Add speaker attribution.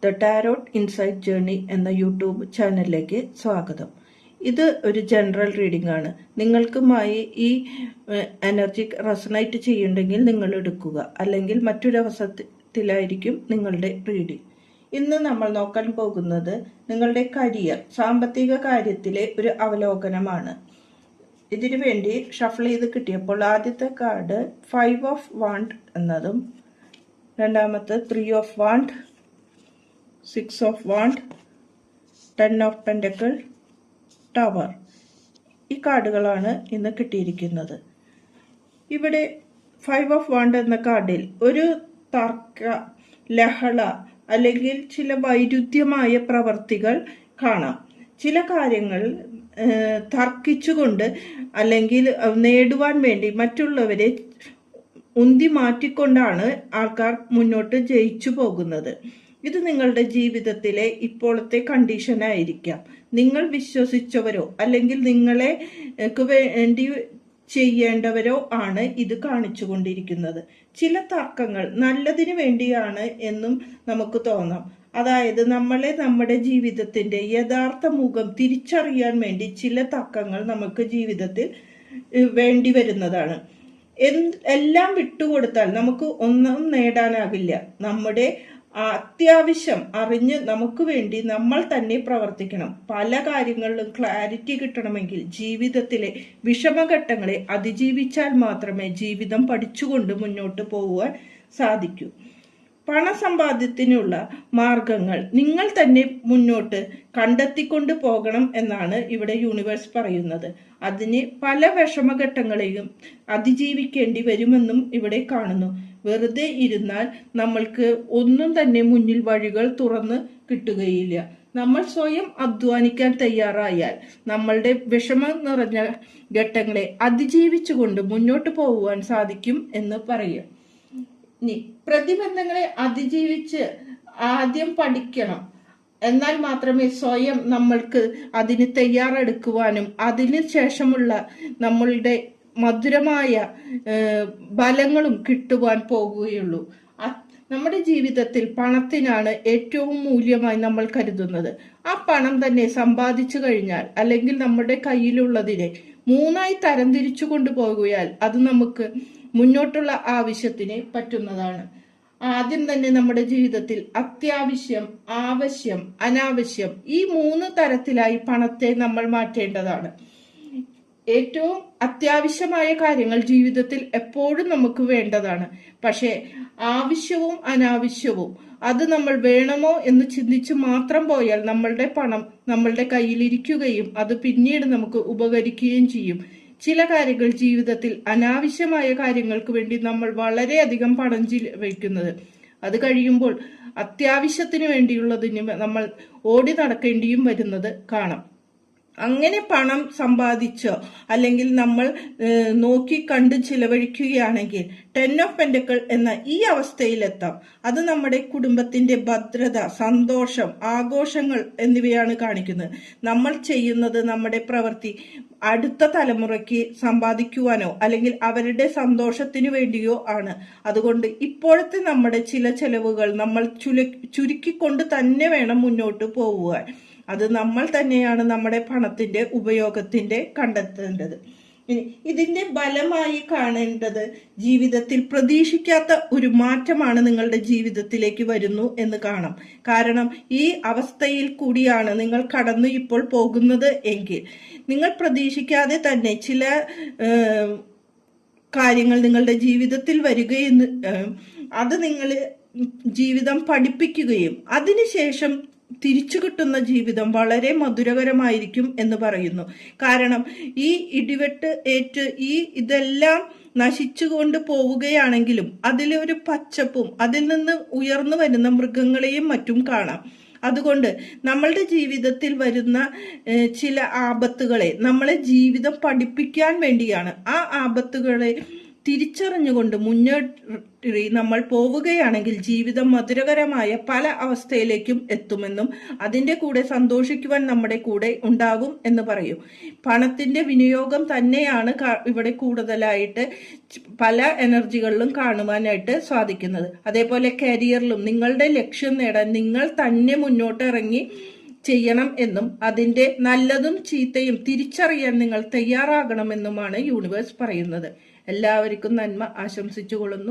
Speaker 1: The tarot insight journey എന്ന YouTube ചാനലിലേക്ക് സ്വാഗതം. ഇത് ഒരു ജനറൽ റീഡിംഗ് ആണ്. നിങ്ങൾക്കുമായി ഈ എനർജി റെസണേറ്റ് ചെയ്യുന്നുണ്ടെങ്കിൽ നിങ്ങൾ എടുക്കുക, അല്ലെങ്കിൽ മറ്റൊരവസരത്തിലായിരിക്കും നിങ്ങളുടെ റീഡിംഗ്. ഇന്ന് നമ്മൾ നോക്കാൻ പോകുന്നത് നിങ്ങളുടെ കരിയർ, സാമ്പത്തിക കാര്യത്തിലെ ഒരു അവലോകനമാണ്. ഇതിനു വേണ്ടി ഷഫിൾ ചെയ്ത് കിട്ടിയപ്പോൾ ആദ്യത്തെ കാർഡ് 5 ഓഫ് വാണ്ട് എന്നതും, രണ്ടാമത്തെ 3 of wand, 6 of wand, 10 of pentacle, tower. ഈ കാർഡുകളാണ് ഇന്ന് കിട്ടിയിരിക്കുന്നത്. ഇവിടെ 5 ഓഫ് വാണ്ട് എന്ന കാർഡിൽ ഒരു തർക്ക, ലഹള അല്ലെങ്കിൽ ചില വൈരുദ്ധ്യമായ പ്രവർത്തികൾ കാണാം. ചില കാര്യങ്ങൾ തർക്കിച്ചുകൊണ്ട് അല്ലെങ്കിൽ നേടുവാൻ വേണ്ടി മറ്റുള്ളവരെ ഉന്തി മാറ്റിക്കൊണ്ടാണ് ആൾക്കാർ മുന്നോട്ട് ജയിച്ചു പോകുന്നത്. ഇത് നിങ്ങളുടെ ജീവിതത്തിലെ ഇപ്പോഴത്തെ കണ്ടീഷനായിരിക്കാം. നിങ്ങൾ വിശ്വസിച്ചവരോ അല്ലെങ്കിൽ നിങ്ങളെ വേണ്ടി ചെയ്യേണ്ടവരോ ആണ് ഇത് കാണിച്ചു കൊണ്ടിരിക്കുന്നത്. ചില തർക്കങ്ങൾ നല്ലതിന് വേണ്ടിയാണ് എന്നും നമുക്ക് തോന്നാം. അതായത് നമ്മളെ നമ്മുടെ ജീവിതത്തിന്റെ യഥാർത്ഥ മുഖം തിരിച്ചറിയാൻ വേണ്ടി ചില തർക്കങ്ങൾ നമുക്ക് ജീവിതത്തിൽ വേണ്ടി വരുന്നതാണ്. എല്ലാം വിട്ടുകൊടുത്താൽ നമുക്ക് ഒന്നും നേടാനാകില്ല. നമ്മുടെ അത്യാവശ്യം അറിഞ്ഞ് നമുക്ക് വേണ്ടി നമ്മൾ തന്നെ പ്രവർത്തിക്കണം. പല കാര്യങ്ങളിലും ക്ലാരിറ്റി കിട്ടണമെങ്കിൽ ജീവിതത്തിലെ വിഷമഘട്ടങ്ങളെ അതിജീവിച്ചാൽ മാത്രമേ ജീവിതം പഠിച്ചുകൊണ്ട് മുന്നോട്ട് പോകുവാൻ സാധിക്കൂ. പണസമ്പാദ്യത്തിനുള്ള മാർഗങ്ങൾ നിങ്ങൾ തന്നെ മുന്നോട്ട് കണ്ടെത്തിക്കൊണ്ട് പോകണം എന്നാണ് ഇവിടെ യൂണിവേഴ്സ് പറയുന്നത്. അതിന് പല വിഷമഘട്ടങ്ങളെയും അതിജീവിക്കേണ്ടി വരുമെന്നും ഇവിടെ കാണുന്നു. വെറുതെ ഇരുന്നാൽ നമ്മൾക്ക് ഒന്നും തന്നെ മുന്നിൽ വഴികൾ തുറന്ന് കിട്ടുകയില്ല. നമ്മൾ സ്വയം അധ്വാനിക്കാൻ തയ്യാറായാൽ നമ്മളുടെ വിഷമം നിറഞ്ഞ ഘട്ടങ്ങളെ അതിജീവിച്ചുകൊണ്ട് മുന്നോട്ട് പോകുവാൻ സാധിക്കും എന്ന് പറയാം. ഇനി പ്രതിബന്ധങ്ങളെ അതിജീവിച്ച് ആദ്യം പഠിക്കണം. എന്നാൽ മാത്രമേ സ്വയം നമ്മൾക്ക് അതിന് തയ്യാറെടുക്കുവാനും അതിന് ശേഷമുള്ള നമ്മളുടെ മധുരമായ ഫലങ്ങളും കിട്ടുവാൻ പോകുകയുള്ളൂ. നമ്മുടെ ജീവിതത്തിൽ പണത്തിനാണ് ഏറ്റവും മൂല്യമായി നമ്മൾ കരുതുന്നത്. ആ പണം തന്നെ സമ്പാദിച്ചു കഴിഞ്ഞാൽ അല്ലെങ്കിൽ നമ്മുടെ കയ്യിലുള്ളതിനെ 3ആയി തരംതിരിച്ചു കൊണ്ടുപോകുകയാൽ അത് നമുക്ക് മുന്നോട്ടുള്ള ആവശ്യത്തിന് പറ്റുന്നതാണ്. ആദ്യം തന്നെ നമ്മുടെ ജീവിതത്തിൽ അത്യാവശ്യം, ആവശ്യം, അനാവശ്യം, ഈ 3 തരത്തിലായി പണത്തെ നമ്മൾ മാറ്റേണ്ടതാണ്. ഏറ്റവും അത്യാവശ്യമായ കാര്യങ്ങൾ ജീവിതത്തിൽ എപ്പോഴും നമുക്ക് വേണ്ടതാണ്. പക്ഷേ ആവശ്യവും അനാവശ്യവും അത് നമ്മൾ വേണമോ എന്ന് ചിന്തിച്ച് മാത്രം പോയാൽ നമ്മളുടെ പണം നമ്മളുടെ കയ്യിലിരിക്കുകയും അത് പിന്നീട് നമുക്ക് ഉപകരിക്കുകയും ചെയ്യും. ചില കാര്യങ്ങൾ ജീവിതത്തിൽ അനാവശ്യമായ കാര്യങ്ങൾക്ക് വേണ്ടി നമ്മൾ വളരെയധികം പണം ചിലവഴിക്കുന്നത്, അത് കഴിയുമ്പോൾ അത്യാവശ്യത്തിന് വേണ്ടിയുള്ളതിന് നമ്മൾ ഓടി നടക്കേണ്ടിയും വരുന്നത് കാണാം. അങ്ങനെ പണം സമ്പാദിച്ചോ അല്ലെങ്കിൽ നമ്മൾ നോക്കി കണ്ട് ചിലവഴിക്കുകയാണെങ്കിൽ 10 ഓഫ് പെൻഡക്കിൾ എന്ന ഈ അവസ്ഥയിലെത്താം. അത് നമ്മുടെ കുടുംബത്തിന്റെ ഭദ്രത, സന്തോഷം, ആഘോഷങ്ങൾ എന്നിവയാണ് കാണിക്കുന്നത്. നമ്മൾ ചെയ്യുന്നത് നമ്മുടെ പ്രവൃത്തി അടുത്ത തലമുറയ്ക്ക് സമ്പാദിക്കുവാനോ അല്ലെങ്കിൽ അവരുടെ സന്തോഷത്തിനു വേണ്ടിയോ ആണ്. അതുകൊണ്ട് ഇപ്പോഴത്തെ നമ്മുടെ ചില ചെലവുകൾ നമ്മൾ ചുരുക്കിക്കൊണ്ട് തന്നെ വേണം മുന്നോട്ട് പോവുവാൻ. അത് നമ്മൾ തന്നെയാണ് നമ്മുടെ പണത്തിന്റെ ഉപയോഗത്തിന്റെ കണ്ടെത്തേണ്ടത്. ഇതിന്റെ ഫലമായി കാണേണ്ടത് ജീവിതത്തിൽ പ്രതീക്ഷിക്കാത്ത ഒരു മാറ്റമാണ് നിങ്ങളുടെ ജീവിതത്തിലേക്ക് വരുന്നു എന്ന് കാണാം. കാരണം ഈ അവസ്ഥയിൽ കൂടിയാണ് നിങ്ങൾ കടന്നു ഇപ്പോൾ പോകുന്നത് എങ്കിൽ നിങ്ങൾ പ്രതീക്ഷിക്കാതെ തന്നെ ചില കാര്യങ്ങൾ നിങ്ങളുടെ ജീവിതത്തിൽ വരികയെന്ന് അത് നിങ്ങൾ ജീവിതം പഠിപ്പിക്കുകയും അതിനുശേഷം തിരിച്ചു കിട്ടുന്ന ജീവിതം വളരെ മധുരകരമായിരിക്കും എന്ന് പറയുന്നു. കാരണം ഈ ഇടിവെട്ട് ഏറ്റ് ഇതെല്ലാം നശിച്ചുകൊണ്ട് പോവുകയാണെങ്കിലും അതിലൊരു പച്ചപ്പും അതിൽ നിന്ന് ഉയർന്നു വരുന്ന മൃഗങ്ങളെയും മറ്റും കാണാം. അതുകൊണ്ട് നമ്മളുടെ ജീവിതത്തിൽ വരുന്ന ചില ആപത്തുകളെ നമ്മളെ ജീവിതം പഠിപ്പിക്കാൻ വേണ്ടിയാണ്. ആ ആപത്തുകളെ തിരിച്ചറിഞ്ഞുകൊണ്ട് മുന്നേറി നമ്മൾ പോവുകയാണെങ്കിൽ ജീവിതം മധുരകരമായ പല അവസ്ഥയിലേക്കും എത്തുമെന്നും അതിൻ്റെ കൂടെ സന്തോഷിക്കുവാൻ നമ്മുടെ കൂടെ ഉണ്ടാകും എന്ന് പറയും. പണത്തിന്റെ വിനിയോഗം തന്നെയാണ് ഇവിടെ കൂടുതലായിട്ട് പല എനർജികളിലും കാണുവാനായിട്ട് സാധിക്കുന്നത്. അതേപോലെ കരിയറിലും നിങ്ങളുടെ ലക്ഷ്യം നേടാൻ നിങ്ങൾ തന്നെ മുന്നോട്ട് ഇറങ്ങി ചെയ്യണം എന്നും അതിൻ്റെ നല്ലതും ചീത്തയും തിരിച്ചറിയാൻ നിങ്ങൾ തയ്യാറാകണമെന്നുമാണ് യൂണിവേഴ്സ് പറയുന്നത്. എല്ലാവർക്കും നന്മ ആശംസിച്ചുകൊള്ളുന്നു.